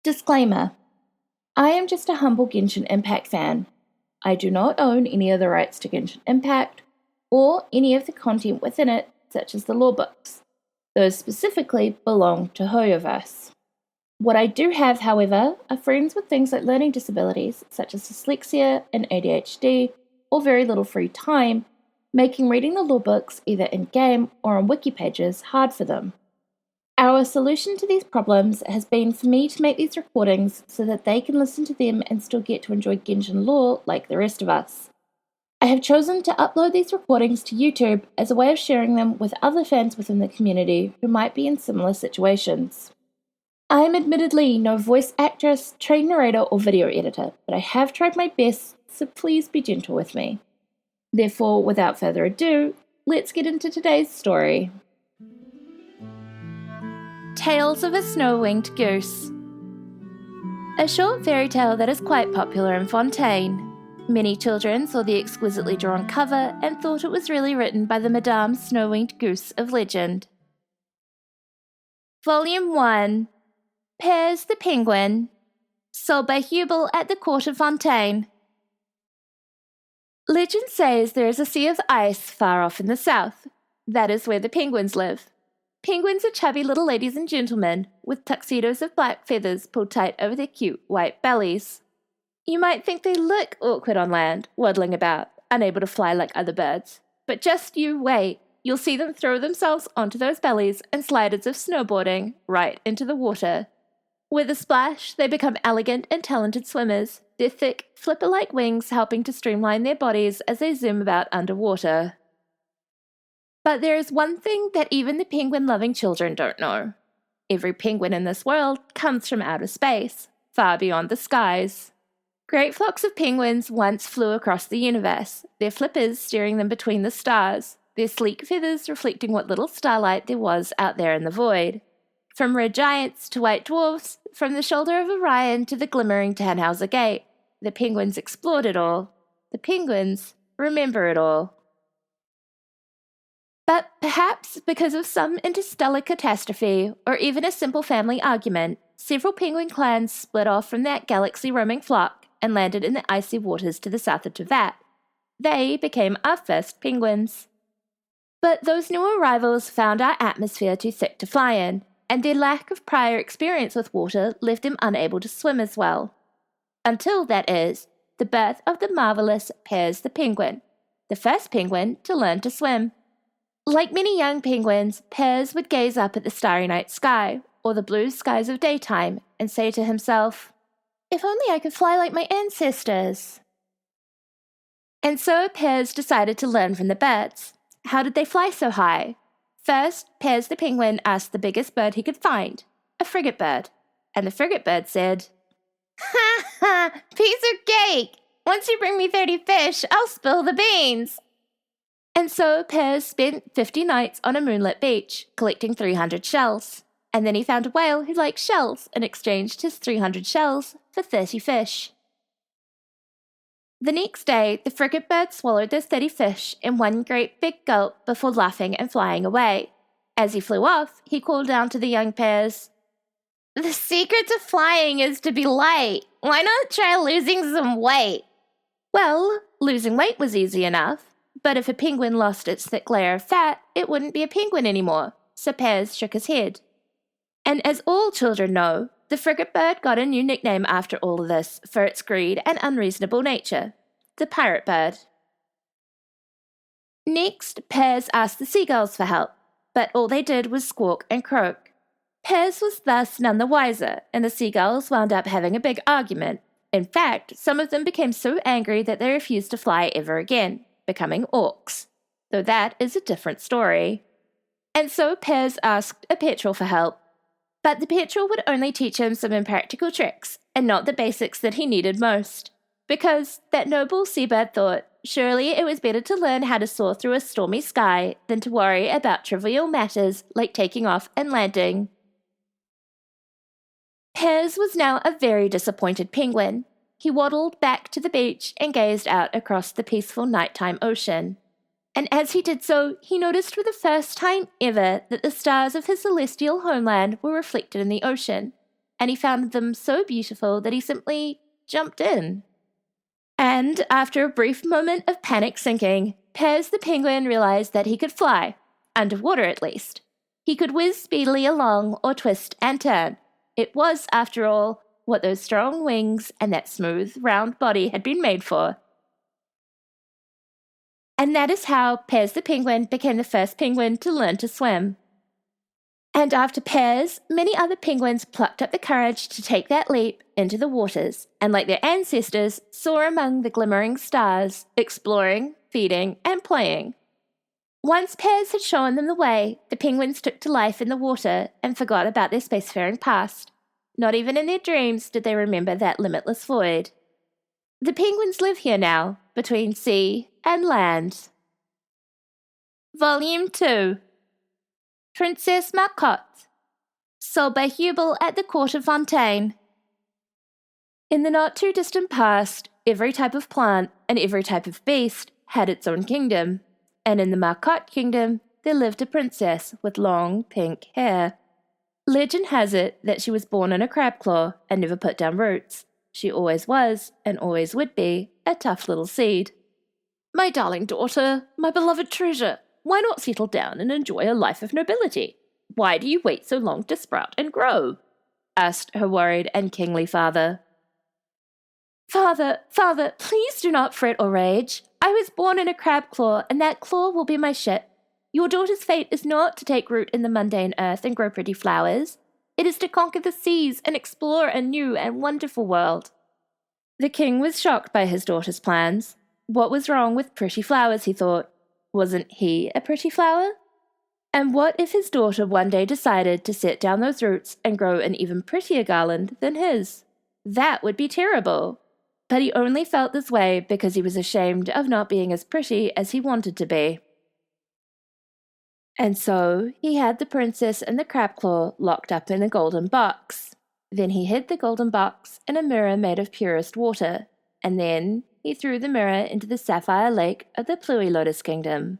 Disclaimer: I am just a humble Genshin Impact fan. I do not own any of the rights to Genshin Impact, or any of the content within it, such as the lore books. Those specifically belong to Hoyoverse. What I do have, however, are friends with things like learning disabilities, such as dyslexia and ADHD, or very little free time, making reading the lore books either in-game or on wiki pages hard for them. Our solution to these problems has been for me to make these recordings so that they can listen to them and still get to enjoy Genshin lore like the rest of us. I have chosen to upload these recordings to YouTube as a way of sharing them with other fans within the community who might be in similar situations. I am admittedly no voice actress, trained narrator, or video editor, but I have tried my best, so please be gentle with me. Therefore, without further ado, let's get into today's story. Tales of a Snow-Winged Goose. A short fairy tale that is quite popular in Fontaine. Many children saw the exquisitely drawn cover and thought it was really written by the Madame Snow-Winged Goose of legend. Volume 1. Pears the Penguin. Sold by Hubel at the Court of Fontaine. Legend says there is a sea of ice far off in the south. That is where the penguins live. Penguins are chubby little ladies and gentlemen, with tuxedos of black feathers pulled tight over their cute white bellies. You might think they look awkward on land, waddling about, unable to fly like other birds. But just you wait, you'll see them throw themselves onto those bellies and slide as if snowboarding, right into the water. With a splash, they become elegant and talented swimmers, their thick, flipper-like wings helping to streamline their bodies as they zoom about underwater. But there is one thing that even the penguin-loving children don't know. Every penguin in this world comes from outer space, far beyond the skies. Great flocks of penguins once flew across the universe, their flippers steering them between the stars, their sleek feathers reflecting what little starlight there was out there in the void. From red giants to white dwarfs, from the shoulder of Orion to the glimmering Tannhauser Gate, the penguins explored it all. The penguins remember it all. But perhaps because of some interstellar catastrophe, or even a simple family argument, several penguin clans split off from that galaxy-roaming flock and landed in the icy waters to the south of Teyvat. They became our first penguins. But those new arrivals found our atmosphere too thick to fly in, and their lack of prior experience with water left them unable to swim as well. Until, that is, the birth of the marvelous Pears the Penguin, the first penguin to learn to swim. Like many young penguins, Pears would gaze up at the starry night sky, or the blue skies of daytime, and say to himself, "If only I could fly like my ancestors." And so Pears decided to learn from the birds. How did they fly so high? First, Pears the penguin asked the biggest bird he could find, a frigate bird, and the frigate bird said, "Ha ha, piece of cake! Once you bring me 30 fish, I'll spill the beans." And so Pears spent 50 nights on a moonlit beach, collecting 300 shells. And then he found a whale who liked shells and exchanged his 300 shells for 30 fish. The next day, the frigate bird swallowed those 30 fish in one great big gulp before laughing and flying away. As he flew off, he called down to the young Pears, "The secret to flying is to be light. Why not try losing some weight?" Well, losing weight was easy enough. But if a penguin lost its thick layer of fat, it wouldn't be a penguin anymore, so Pears shook his head. And as all children know, the frigate bird got a new nickname after all of this for its greed and unreasonable nature, the pirate bird. Next, Pears asked the seagulls for help, but all they did was squawk and croak. Pears was thus none the wiser, and the seagulls wound up having a big argument. In fact, some of them became so angry that they refused to fly ever again, becoming orcs, though that is a different story. And so Pears asked a petrel for help, but the petrel would only teach him some impractical tricks, and not the basics that he needed most, because that noble seabird thought surely it was better to learn how to soar through a stormy sky than to worry about trivial matters like taking off and landing. Pears was now a very disappointed penguin. He waddled back to the beach and gazed out across the peaceful nighttime ocean. And as he did so, he noticed for the first time ever that the stars of his celestial homeland were reflected in the ocean, and he found them so beautiful that he simply jumped in. And after a brief moment of panic sinking, Pez the penguin realized that he could fly, underwater at least. He could whiz speedily along or twist and turn. It was, after all, what those strong wings and that smooth, round body had been made for. And that is how Pez the penguin became the first penguin to learn to swim. And after Pez, many other penguins plucked up the courage to take that leap into the waters, and like their ancestors, soar among the glimmering stars, exploring, feeding, and playing. Once Pez had shown them the way, the penguins took to life in the water and forgot about their spacefaring past. Not even in their dreams did they remember that limitless void. The penguins live here now, between sea and land. Volume 2. Princess Marcotte, sold by Hubel at the Court of Fontaine. In the not-too-distant past, every type of plant and every type of beast had its own kingdom, and in the Marcotte kingdom there lived a princess with long pink hair. Legend has it that she was born in a crab claw and never put down roots. She always was, and always would be, a tough little seed. "My darling daughter, my beloved treasure, why not settle down and enjoy a life of nobility? Why do you wait so long to sprout and grow?" asked her worried and kingly father. Father, please do not fret or rage. I was born in a crab claw, and that claw will be my ship. Your daughter's fate is not to take root in the mundane earth and grow pretty flowers. It is to conquer the seas and explore a new and wonderful world. The king was shocked by his daughter's plans. What was wrong with pretty flowers, he thought? Wasn't he a pretty flower? And what if his daughter one day decided to set down those roots and grow an even prettier garland than his? That would be terrible. But he only felt this way because he was ashamed of not being as pretty as he wanted to be. And so he had the princess and the crabclaw locked up in a golden box. Then he hid the golden box in a mirror made of purest water, and then he threw the mirror into the sapphire lake of the Pluie Lotus Kingdom.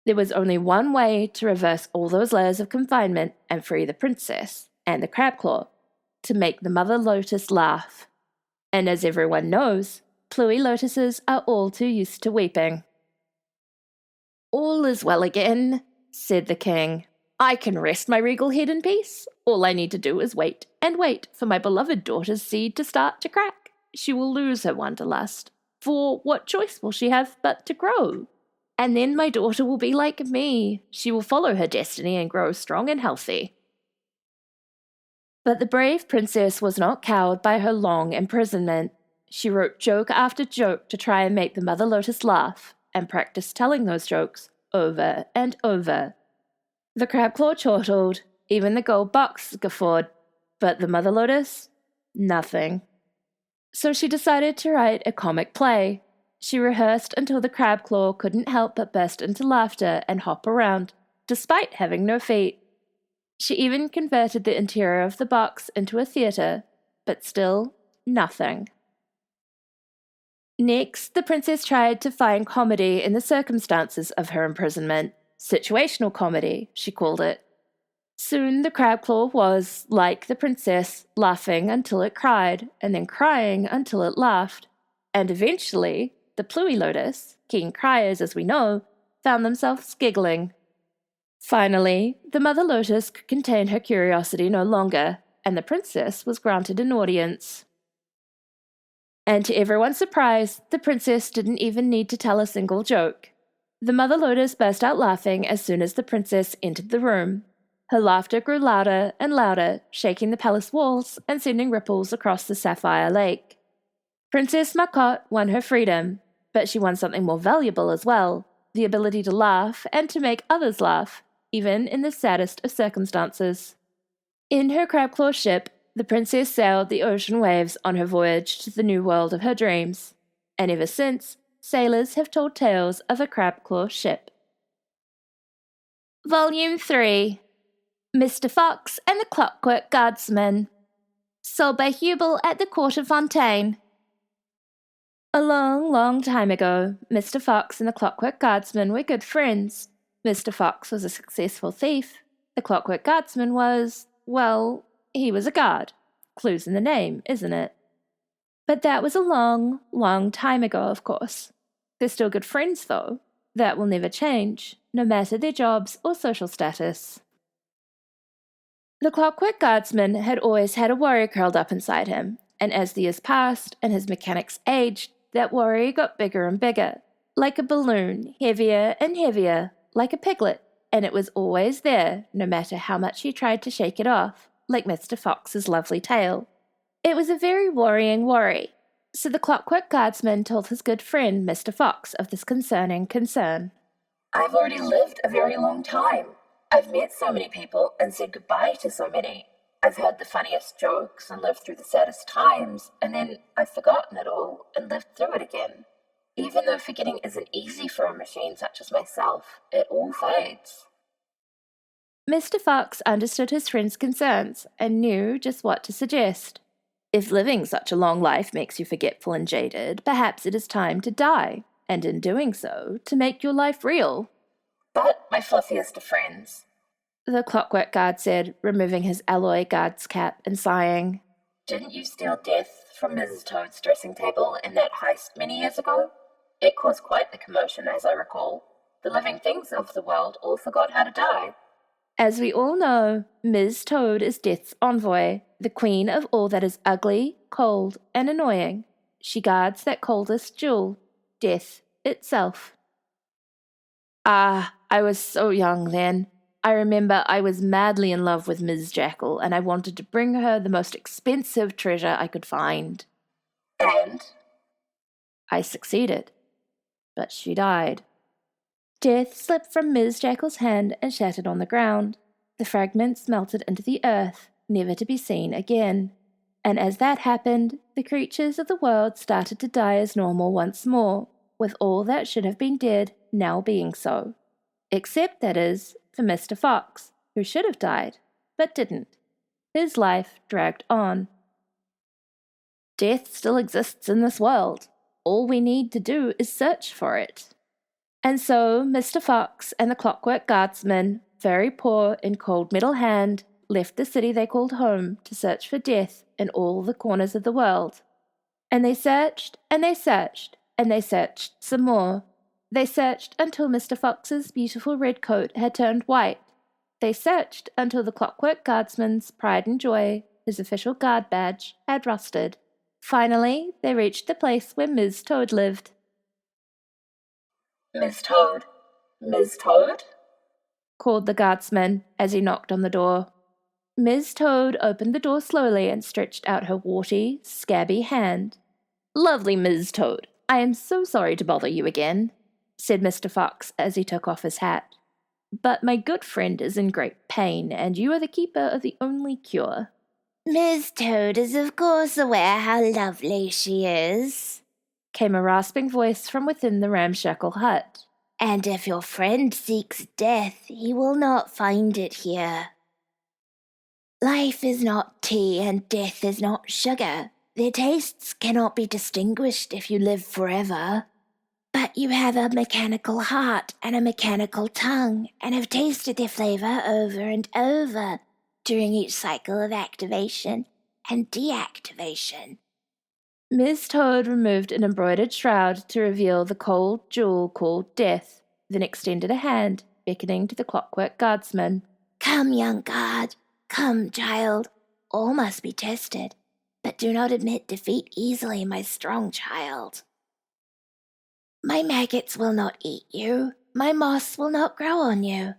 There was only one way to reverse all those layers of confinement and free the princess and the crabclaw, to make the mother lotus laugh. And as everyone knows, Pluie lotuses are all too used to weeping. "All is well again," said the king. "I can rest my regal head in peace. All I need to do is wait and wait for my beloved daughter's seed to start to crack. She will lose her wanderlust. For what choice will she have but to grow? And then my daughter will be like me. She will follow her destiny and grow strong and healthy." But the brave princess was not cowed by her long imprisonment. She wrote joke after joke to try and make the mother lotus laugh, and practiced telling those jokes over and over. The crabclaw chortled, even the gold box guffawed, but the mother lotus, nothing. So she decided to write a comic play. She rehearsed until the crabclaw couldn't help but burst into laughter and hop around, despite having no feet. She even converted the interior of the box into a theatre, but still nothing. Next, the princess tried to find comedy in the circumstances of her imprisonment. Situational comedy, she called it. Soon the crabclaw was, like the princess, laughing until it cried, and then crying until it laughed. And eventually, the Pluie lotus, keen criers as we know, found themselves giggling. Finally, the mother lotus could contain her curiosity no longer, and the princess was granted an audience. And to everyone's surprise, the princess didn't even need to tell a single joke. The mother lotus burst out laughing as soon as the princess entered the room. Her laughter grew louder and louder, shaking the palace walls and sending ripples across the sapphire lake. Princess Marcotte won her freedom, but she won something more valuable as well, the ability to laugh and to make others laugh, even in the saddest of circumstances. In her crabclaw ship, the princess sailed the ocean waves on her voyage to the new world of her dreams, and ever since, sailors have told tales of a crabclaw ship. Volume 3. Mr. Fox and the Clockwork Guardsman, sold by Hubel at the Court of Fontaine. A long, long time ago, Mr. Fox and the Clockwork Guardsman were good friends. Mr. Fox was a successful thief. The Clockwork Guardsman was, well, he was a guard. Clues in the name, isn't it? But that was a long, long time ago, of course. They're still good friends, though. That will never change, no matter their jobs or social status. The Clockwork Guardsman had always had a worry curled up inside him, and as the years passed and his mechanics aged, that worry got bigger and bigger, like a balloon, heavier and heavier, like a piglet, and it was always there, no matter how much he tried to shake it off, like Mr. Fox's lovely tail. It was a very worrying worry, so the Clockwork Guardsman told his good friend Mr. Fox of this concerning concern. I've already lived a very long time. I've met so many people and said goodbye to so many. I've heard the funniest jokes and lived through the saddest times, and then I've forgotten it all and lived through it again. Even though forgetting isn't easy for a machine such as myself, it all fades. Mr. Fox understood his friend's concerns and knew just what to suggest. If living such a long life makes you forgetful and jaded, perhaps it is time to die, and in doing so, to make your life real. But, my fluffiest of friends, the Clockwork Guard said, removing his alloy guard's cap and sighing, didn't you steal Death from Mrs. Toad's dressing table in that heist many years ago? It caused quite the commotion, as I recall. The living things of the world all forgot how to die. As we all know, Ms. Toad is Death's envoy, the queen of all that is ugly, cold, and annoying. She guards that coldest jewel, Death itself. Ah, I was so young then. I remember I was madly in love with Ms. Jackal, and I wanted to bring her the most expensive treasure I could find. And? I succeeded. But she died. Death slipped from Ms. Jackal's hand and shattered on the ground. The fragments melted into the earth, never to be seen again. And as that happened, the creatures of the world started to die as normal once more, with all that should have been dead now being so. Except, that is, for Mr. Fox, who should have died, but didn't. His life dragged on. Death still exists in this world. All we need to do is search for it. And so Mr. Fox and the Clockwork Guardsman, very poor in cold metal hand, left the city they called home to search for death in all the corners of the world. And they searched, and they searched, and they searched some more. They searched until Mr. Fox's beautiful red coat had turned white. They searched until the Clockwork Guardsman's pride and joy, his official guard badge, had rusted. Finally, they reached the place where Ms. Toad lived. Miss Toad? Miss Toad? Called the guardsman as he knocked on the door. Ms. Toad opened the door slowly and stretched out her warty, scabby hand. Lovely Ms. Toad, I am so sorry to bother you again, said Mr. Fox as he took off his hat. But my good friend is in great pain, and you are the keeper of the only cure. Miss Toad is of course aware how lovely she is, came a rasping voice from within the ramshackle hut. And if your friend seeks death, he will not find it here. Life is not tea and death is not sugar. Their tastes cannot be distinguished if you live forever. But you have a mechanical heart and a mechanical tongue, and have tasted their flavor over and over during each cycle of activation and deactivation. Ms. Toad removed an embroidered shroud to reveal the cold jewel called Death, then extended a hand, beckoning to the Clockwork Guardsman. Come, young guard. Come, child. All must be tested, but do not admit defeat easily, my strong child. My maggots will not eat you. My moss will not grow on you.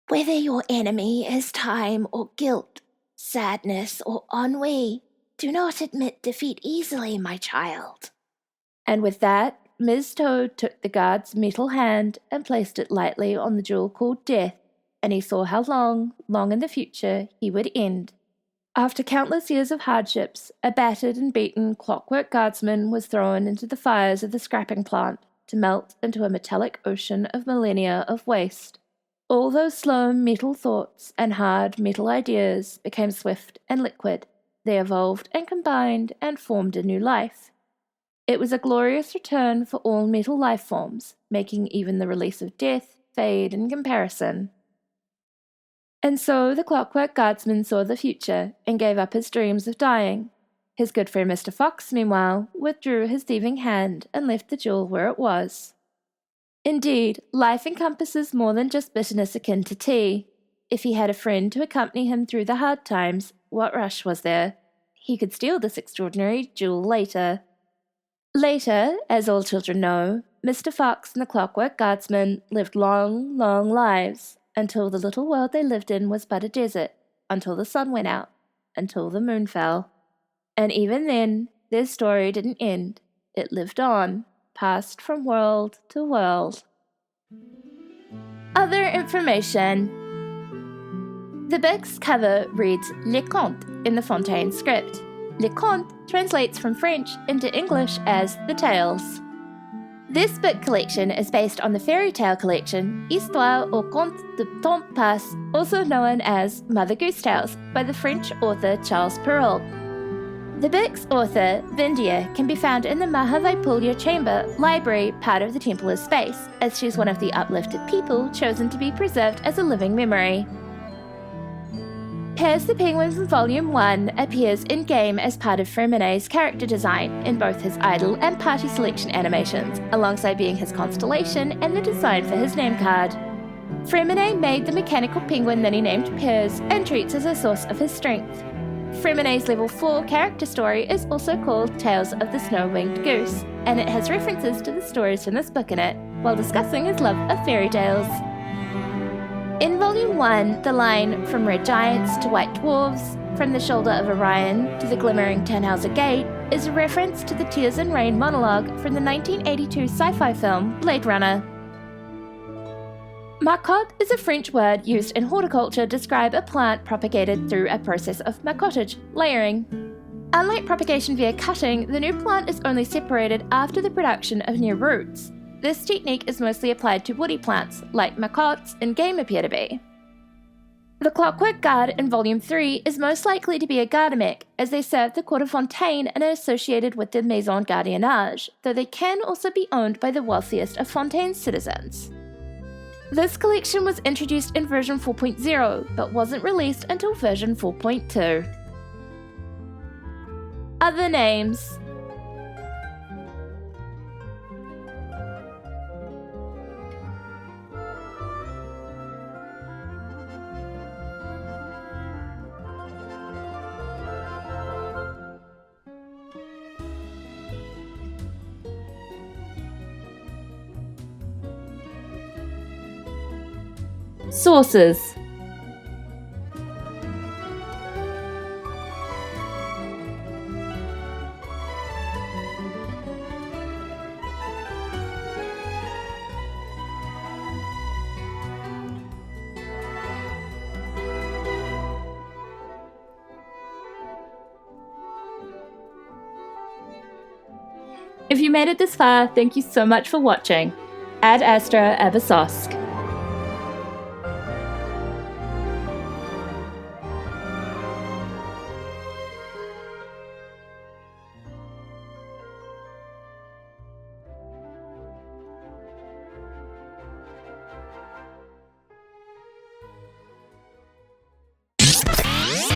Whether your enemy is time or guilt, sadness or ennui, do not admit defeat easily, my child. And with that, Ms. Toad took the guard's metal hand and placed it lightly on the jewel called Death, and he saw how long, long in the future, he would end. After countless years of hardships, a battered and beaten Clockwork Guardsman was thrown into the fires of the scrapping plant to melt into a metallic ocean of millennia of waste. All those slow metal thoughts and hard metal ideas became swift and liquid. They evolved and combined and formed a new life. It was a glorious return for all metal life forms, making even the release of death fade in comparison. And so the Clockwork Guardsman saw the future and gave up his dreams of dying. His good friend Mr. Fox, meanwhile, withdrew his thieving hand and left the jewel where it was. Indeed, life encompasses more than just bitterness akin to tea. If he had a friend to accompany him through the hard times, what rush was there? He could steal this extraordinary jewel later. Later, as all children know, Mr. Fox and the Clockwork Guardsman lived long, long lives, until the little world they lived in was but a desert, until the sun went out, until the moon fell. And even then, their story didn't end. It lived on, passed from world to world. Other information. The book's cover reads Les Contes in the Fontaine script. Les Contes translates from French into English as The Tales. This book collection is based on the fairy tale collection Histoire aux contes de temps passe, also known as Mother Goose Tales, by the French author Charles Perrault. The book's author, Vindia, can be found in the Mahavaipulia Chamber Library, part of the Templar's space, as she's one of the uplifted people chosen to be preserved as a living memory. Piers the Penguin from Volume 1 appears in-game as part of Fremonet's character design in both his idol and party selection animations, alongside being his constellation and the design for his name card. Fremonet made the mechanical penguin that he named Piers and treats as a source of his strength. Fremonet's Level 4 character story is also called Tales of the Snow-Winged Goose, and it has references to the stories from this book in it, while discussing his love of fairy tales. In Volume 1, the line From Red Giants to White Dwarves, From the Shoulder of Orion to the Glimmering Tannhauser Gate is a reference to the Tears and Rain monologue from the 1982 sci-fi film Blade Runner. Marcotte is a French word used in horticulture to describe a plant propagated through a process of marcottage, layering. Unlike propagation via cutting, the new plant is only separated after the production of new roots. This technique is mostly applied to woody plants, like Marcottes in game appear to be. The Clockwork Guard in Volume 3 is most likely to be a Gardamek, as they serve the Court of Fontaine and are associated with the Maison Gardiennage, though they can also be owned by the wealthiest of Fontaine's citizens. This collection was introduced in version 4.0, but wasn't released until version 4.2. Other names. Sources. If you made it this far, thank you so much for watching. Ad Astra Abyssosque.